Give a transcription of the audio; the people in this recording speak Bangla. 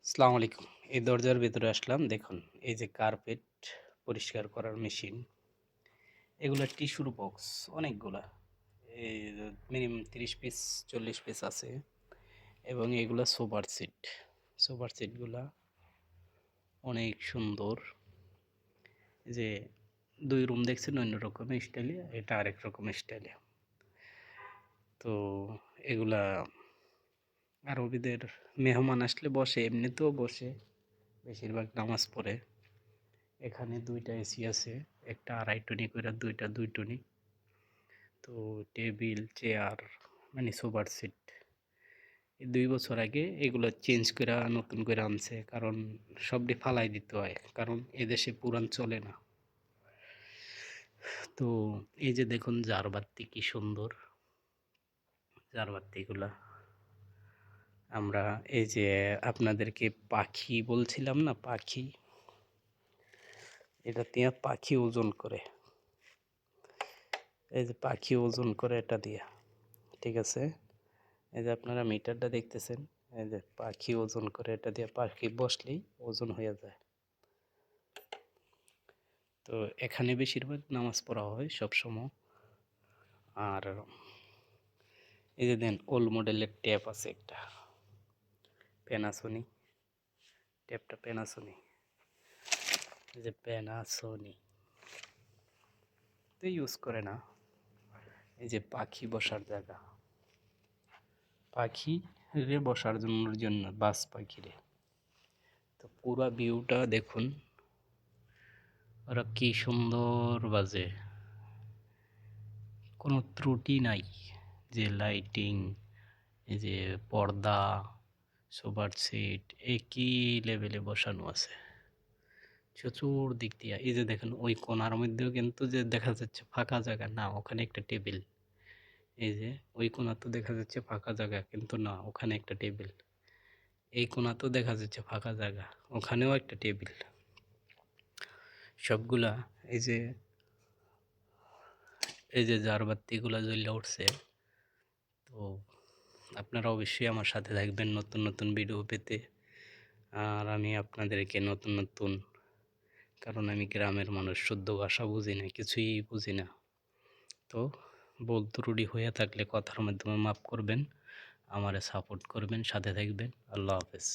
আসসালামু আলাইকুম। এই দরজার ভেতরে আসলাম। দেখুন, এই যে কার্পেট পরিষ্কার করার মেশিন, এগুলা টিস্যুর বক্স অনেকগুলা। এই মিনিমাম ৩০ পিস ৪০ পিস আছে এবং এগুলা সোফার সিট। সোফার সিটগুলা অনেক সুন্দর। যে ২ রুম দেখছেন অন্য রকমের স্টাইলে, এটা আরেক রকমের স্টাইলে। তো এগুলা আরবিদের মেহমান আসলে বসে, এমনিতেও বসে, বেশিরভাগ নামাজ পড়ে। এখানে ২টা এসি আছে, একটা ২.৫ টনি কইরা ২টা ২ টনি। তো টেবিল, চেয়ার মানে সোফার সিট। এই ২ বছর আগে এগুলো চেঞ্জ কইরা নতুন কইরা আনছে। কারণ সবডি ফালাই দিতে হয়। কারণ এদেশে পুরান চলে না। তো এই যে দেখুন ঝাড়বাতি কি সুন্দর। ঝাড়বাতিগুলা আমরা এই যে আপনাদেরকে পাখি বলছিলাম না, পাখি? এটা দিয়ে পাখি ওজন করে। এই যে পাখি ওজন করে এটা দিয়া। ঠিক আছে? এই যে আপনারা মিটারটা দেখতেছেন, এই যে পাখি ওজন করে, এটা দিয়ে পাখি বসলেই ওজন হয়ে যায়। তো এখানে বেশিরভাগ নামাজ পড়া হয় সবসময়। আর এই যে দেন ওল্ড মডেলের ট্যাপ আছে একটা, প্যানাসোনিক ট্যাপটা, প্যানাসোনিক। এই যে প্যানাসোনিক তো ইউজ করে না। এই যে পাখি বসার জায়গা, পাখি রে বসার জন্য বাস পাখিরে। তো পুরা ভিউটা দেখুন, ওরা কি সুন্দর বাজে, কোনো ত্রুটি নাই। যে লাইটিং, এই যে পর্দা, সোফার সিট একই লেভেলে বসানো আছে চতুর্দিক দিয়া। এই যে দেখেন ওই কোণার মধ্যেও কিন্তু যে দেখা যাচ্ছে ফাঁকা জায়গা, না ওখানে একটা টেবিল। এই যে ওই কোণা তো দেখা যাচ্ছে ফাঁকা জায়গা, কিন্তু না ওখানে একটা টেবিল। এই কোণা তো দেখা যাচ্ছে ফাঁকা জায়গা, ওখানেও একটা টেবিল। সবগুলা এই যে এই যে ঝাড়বাতিগুলা জ্বলে উঠছে। তো আপনারা অবশ্যই আমার সাথে থাকবেন নতুন নতুন ভিডিও পেতে। আর আমি আপনাদেরকে নতুন নতুন, কারণ আমি গ্রামের মানুষ, শুদ্ধ ভাষা বুঝি না, কিছুই বুঝি না। তো ভুল ত্রুটি হয়ে থাকলে কথার মাধ্যমে মাফ করবেন, আমারে সাপোর্ট করবেন, সাথে থাকবেন। আল্লাহ হাফেজ।